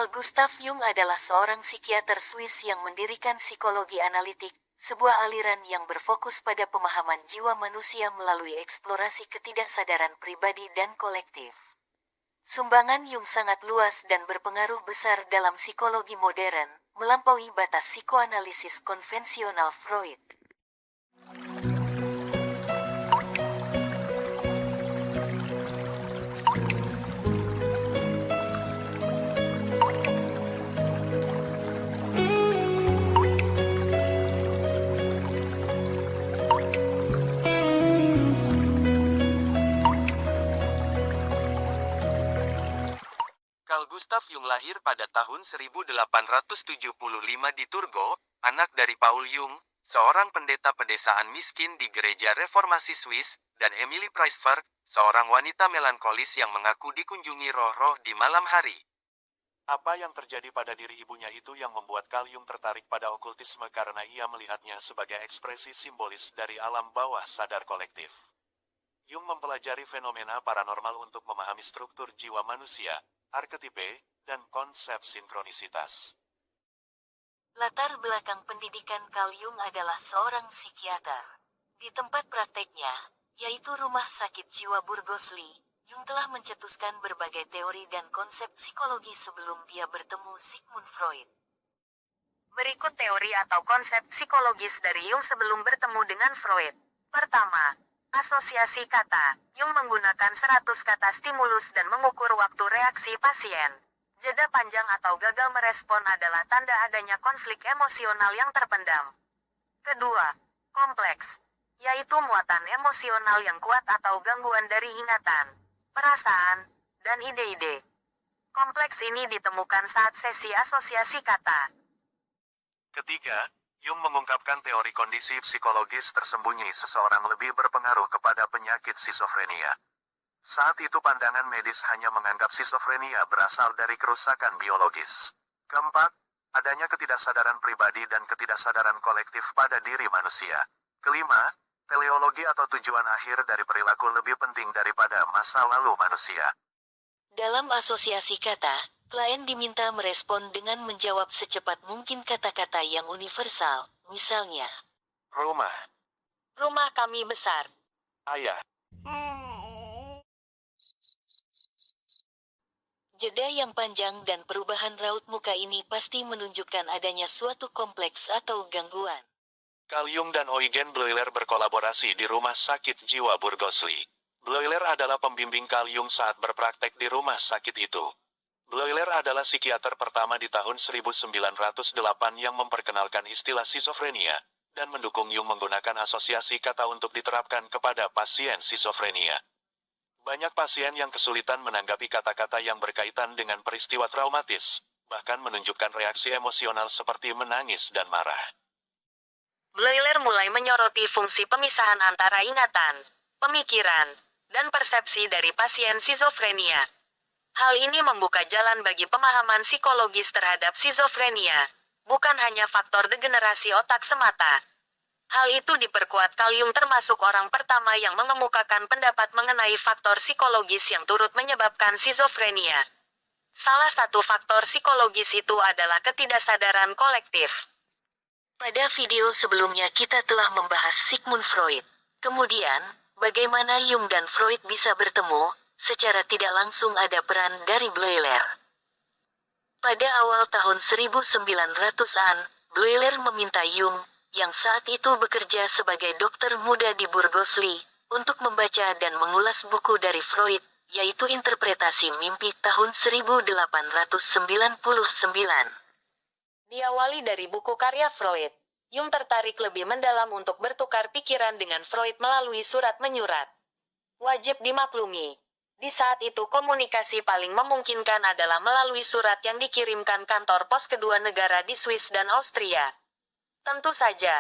Carl Gustav Jung adalah seorang psikiater Swiss yang mendirikan psikologi analitik, sebuah aliran yang berfokus pada pemahaman jiwa manusia melalui eksplorasi ketidaksadaran pribadi dan kolektif. Sumbangan Jung sangat luas dan berpengaruh besar dalam psikologi modern, melampaui batas psikoanalisis konvensional Freud. Carl Gustav Jung lahir pada tahun 1875 di Turgo, anak dari Paul Jung, seorang pendeta pedesaan miskin di gereja reformasi Swiss, dan Emily Preisfer, seorang wanita melankolis yang mengaku dikunjungi roh-roh di malam hari. Apa yang terjadi pada diri ibunya itu yang membuat Carl Jung tertarik pada okultisme karena ia melihatnya sebagai ekspresi simbolis dari alam bawah sadar kolektif. Jung mempelajari fenomena paranormal untuk memahami struktur jiwa manusia, arketipe, dan konsep sinkronisitas. Latar belakang pendidikan Carl Jung adalah seorang psikiater. Di tempat prakteknya, yaitu Rumah Sakit Jiwa Burgosli, Jung telah mencetuskan berbagai teori dan konsep psikologi sebelum dia bertemu Sigmund Freud. Berikut teori atau konsep psikologis dari Jung sebelum bertemu dengan Freud. Pertama, asosiasi kata. Jung menggunakan 100 kata stimulus dan mengukur waktu reaksi pasien. Jeda panjang atau gagal merespon adalah tanda adanya konflik emosional yang terpendam. Kedua, kompleks, yaitu muatan emosional yang kuat atau gangguan dari ingatan, perasaan, dan ide-ide. Kompleks ini ditemukan saat sesi asosiasi kata. Ketiga, Jung mengungkapkan teori kondisi psikologis tersembunyi seseorang lebih berpengaruh kepada penyakit skizofrenia. Saat itu pandangan medis hanya menganggap skizofrenia berasal dari kerusakan biologis. Keempat, adanya ketidaksadaran pribadi dan ketidaksadaran kolektif pada diri manusia. Kelima, teleologi atau tujuan akhir dari perilaku lebih penting daripada masa lalu manusia. Dalam asosiasi kata, klien diminta merespon dengan menjawab secepat mungkin kata-kata yang universal, misalnya, Rumah, rumah kami besar. ayah, Jeda yang panjang dan perubahan raut muka ini pasti menunjukkan adanya suatu kompleks atau gangguan. Carl Jung dan Eugen Bleuler berkolaborasi di Rumah Sakit Jiwa Burgosli. Bleuler adalah pembimbing Carl Jung saat berpraktek di rumah sakit itu. Bleuler adalah psikiater pertama di tahun 1908 yang memperkenalkan istilah skizofrenia, dan mendukung Jung menggunakan asosiasi kata untuk diterapkan kepada pasien skizofrenia. Banyak pasien yang kesulitan menanggapi kata-kata yang berkaitan dengan peristiwa traumatis, bahkan menunjukkan reaksi emosional seperti menangis dan marah. Bleuler mulai menyoroti fungsi pemisahan antara ingatan, pemikiran, dan persepsi dari pasien skizofrenia. Hal ini membuka jalan bagi pemahaman psikologis terhadap skizofrenia, bukan hanya faktor degenerasi otak semata. Hal itu diperkuat Carl Jung termasuk orang pertama yang mengemukakan pendapat mengenai faktor psikologis yang turut menyebabkan skizofrenia. Salah satu faktor psikologis itu adalah ketidaksadaran kolektif. Pada video sebelumnya kita telah membahas Sigmund Freud. Kemudian, bagaimana Jung dan Freud bisa bertemu, secara tidak langsung ada peran dari Bleuler. Pada awal tahun 1900-an, Bleuler meminta Jung, yang saat itu bekerja sebagai dokter muda di Burgosli, untuk membaca dan mengulas buku dari Freud, yaitu Interpretasi Mimpi tahun 1899. Diawali dari buku karya Freud, Jung tertarik lebih mendalam untuk bertukar pikiran dengan Freud melalui surat menyurat. Wajib dimaklumi, di saat itu komunikasi paling memungkinkan adalah melalui surat yang dikirimkan kantor pos kedua negara di Swiss dan Austria. Tentu saja,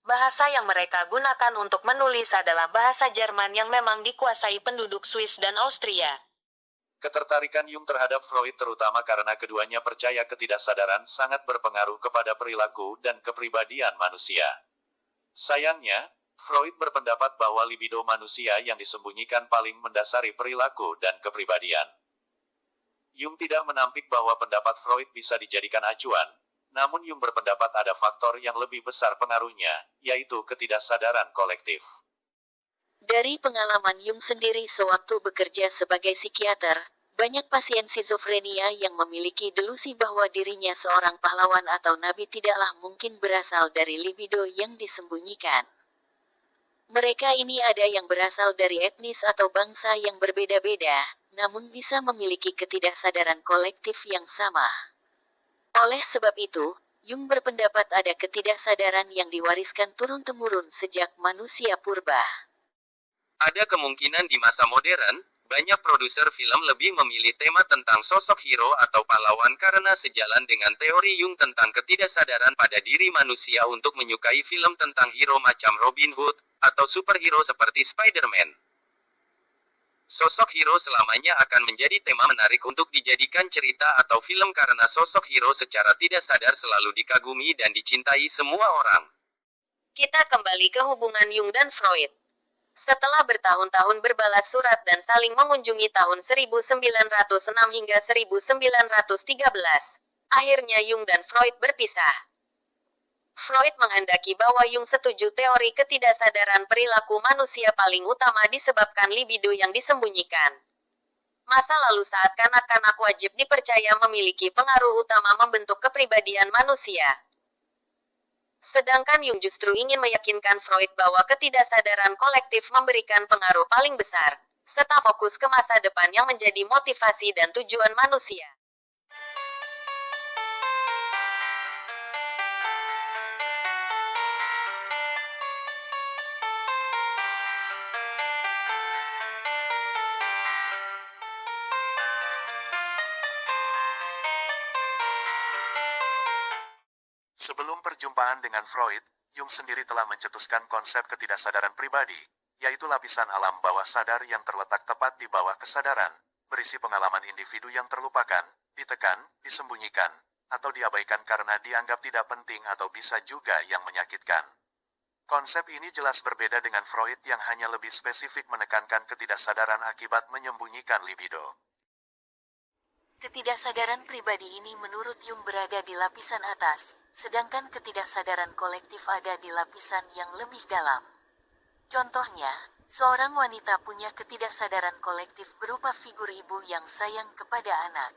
bahasa yang mereka gunakan untuk menulis adalah bahasa Jerman yang memang dikuasai penduduk Swiss dan Austria. Ketertarikan Jung terhadap Freud terutama karena keduanya percaya ketidaksadaran sangat berpengaruh kepada perilaku dan kepribadian manusia. Sayangnya, Freud berpendapat bahwa libido manusia yang disembunyikan paling mendasari perilaku dan kepribadian. Jung tidak menampik bahwa pendapat Freud bisa dijadikan acuan, namun Jung berpendapat ada faktor yang lebih besar pengaruhnya, yaitu ketidaksadaran kolektif. Dari pengalaman Jung sendiri sewaktu bekerja sebagai psikiater, banyak pasien skizofrenia yang memiliki delusi bahwa dirinya seorang pahlawan atau nabi tidaklah mungkin berasal dari libido yang disembunyikan. Mereka ini ada yang berasal dari etnis atau bangsa yang berbeda-beda, namun bisa memiliki ketidaksadaran kolektif yang sama. Oleh sebab itu, Jung berpendapat ada ketidaksadaran yang diwariskan turun-temurun sejak manusia purba. Ada kemungkinan di masa modern, banyak produser film lebih memilih tema tentang sosok hero atau pahlawan karena sejalan dengan teori Jung tentang ketidaksadaran pada diri manusia untuk menyukai film tentang hero macam Robin Hood, atau superhero seperti Spider-Man. Sosok hero selamanya akan menjadi tema menarik untuk dijadikan cerita atau film karena sosok hero secara tidak sadar selalu dikagumi dan dicintai semua orang. Kita kembali ke hubungan Jung dan Freud. Setelah bertahun-tahun berbalas surat dan saling mengunjungi tahun 1906 hingga 1913, akhirnya Jung dan Freud berpisah. Freud menghendaki bahwa Jung setuju teori ketidaksadaran perilaku manusia paling utama disebabkan libido yang disembunyikan. Masa lalu saat kanak-kanak wajib dipercaya memiliki pengaruh utama membentuk kepribadian manusia. Sedangkan Jung justru ingin meyakinkan Freud bahwa ketidaksadaran kolektif memberikan pengaruh paling besar, serta fokus ke masa depan yang menjadi motivasi dan tujuan manusia. Sebelum perjumpaan dengan Freud, Jung sendiri telah mencetuskan konsep ketidaksadaran pribadi, yaitu lapisan alam bawah sadar yang terletak tepat di bawah kesadaran, berisi pengalaman individu yang terlupakan, ditekan, disembunyikan, atau diabaikan karena dianggap tidak penting atau bisa juga yang menyakitkan. Konsep ini jelas berbeda dengan Freud yang hanya lebih spesifik menekankan ketidaksadaran akibat menyembunyikan libido. Ketidaksadaran pribadi ini menurut Jung berada di lapisan atas, sedangkan ketidaksadaran kolektif ada di lapisan yang lebih dalam. Contohnya, seorang wanita punya ketidaksadaran kolektif berupa figur ibu yang sayang kepada anak.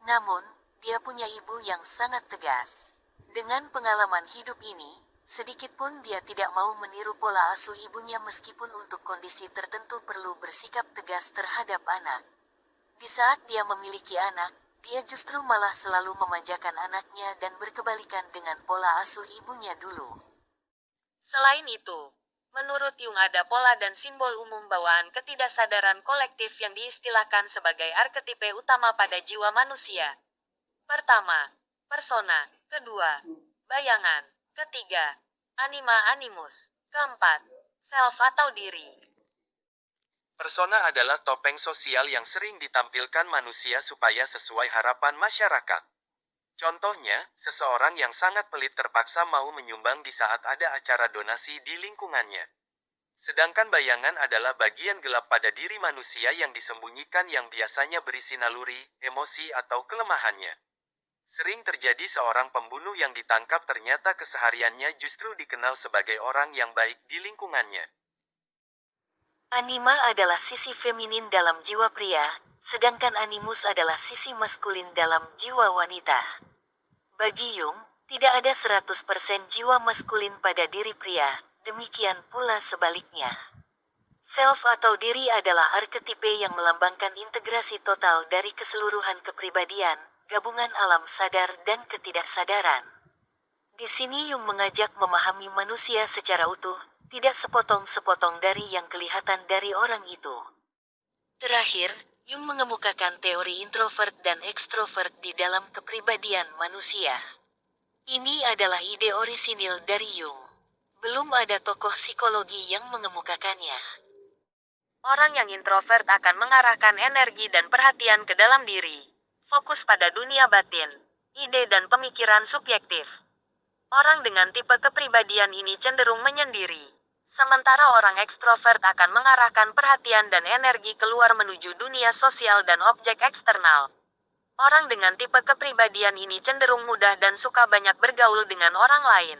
Namun, dia punya ibu yang sangat tegas. Dengan pengalaman hidup ini, sedikitpun dia tidak mau meniru pola asuh ibunya meskipun untuk kondisi tertentu perlu bersikap tegas terhadap anak. Di saat dia memiliki anak, dia justru malah selalu memanjakan anaknya dan berkebalikan dengan pola asuh ibunya dulu. Selain itu, menurut Jung ada pola dan simbol umum bawaan ketidaksadaran kolektif yang diistilahkan sebagai arketipe utama pada jiwa manusia. Pertama, persona. Kedua, bayangan. Ketiga, anima animus. Keempat, self atau diri. Persona adalah topeng sosial yang sering ditampilkan manusia supaya sesuai harapan masyarakat. Contohnya, seseorang yang sangat pelit terpaksa mau menyumbang di saat ada acara donasi di lingkungannya. Sedangkan bayangan adalah bagian gelap pada diri manusia yang disembunyikan yang biasanya berisi naluri, emosi atau kelemahannya. Sering terjadi seorang pembunuh yang ditangkap ternyata kesehariannya justru dikenal sebagai orang yang baik di lingkungannya. Anima adalah sisi feminin dalam jiwa pria, sedangkan animus adalah sisi maskulin dalam jiwa wanita. Bagi Jung, tidak ada 100% jiwa maskulin pada diri pria, demikian pula sebaliknya. Self atau diri adalah arketipe yang melambangkan integrasi total dari keseluruhan kepribadian, gabungan alam sadar dan ketidaksadaran. Di sini Jung mengajak memahami manusia secara utuh, tidak sepotong-sepotong dari yang kelihatan dari orang itu. Terakhir, Jung mengemukakan teori introvert dan ekstrovert di dalam kepribadian manusia. Ini adalah ide orisinil dari Jung. Belum ada tokoh psikologi yang mengemukakannya. Orang yang introvert akan mengarahkan energi dan perhatian ke dalam diri. Fokus pada dunia batin, ide dan pemikiran subjektif. Orang dengan tipe kepribadian ini cenderung menyendiri. Sementara orang ekstrovert akan mengarahkan perhatian dan energi keluar menuju dunia sosial dan objek eksternal. Orang dengan tipe kepribadian ini cenderung mudah dan suka banyak bergaul dengan orang lain.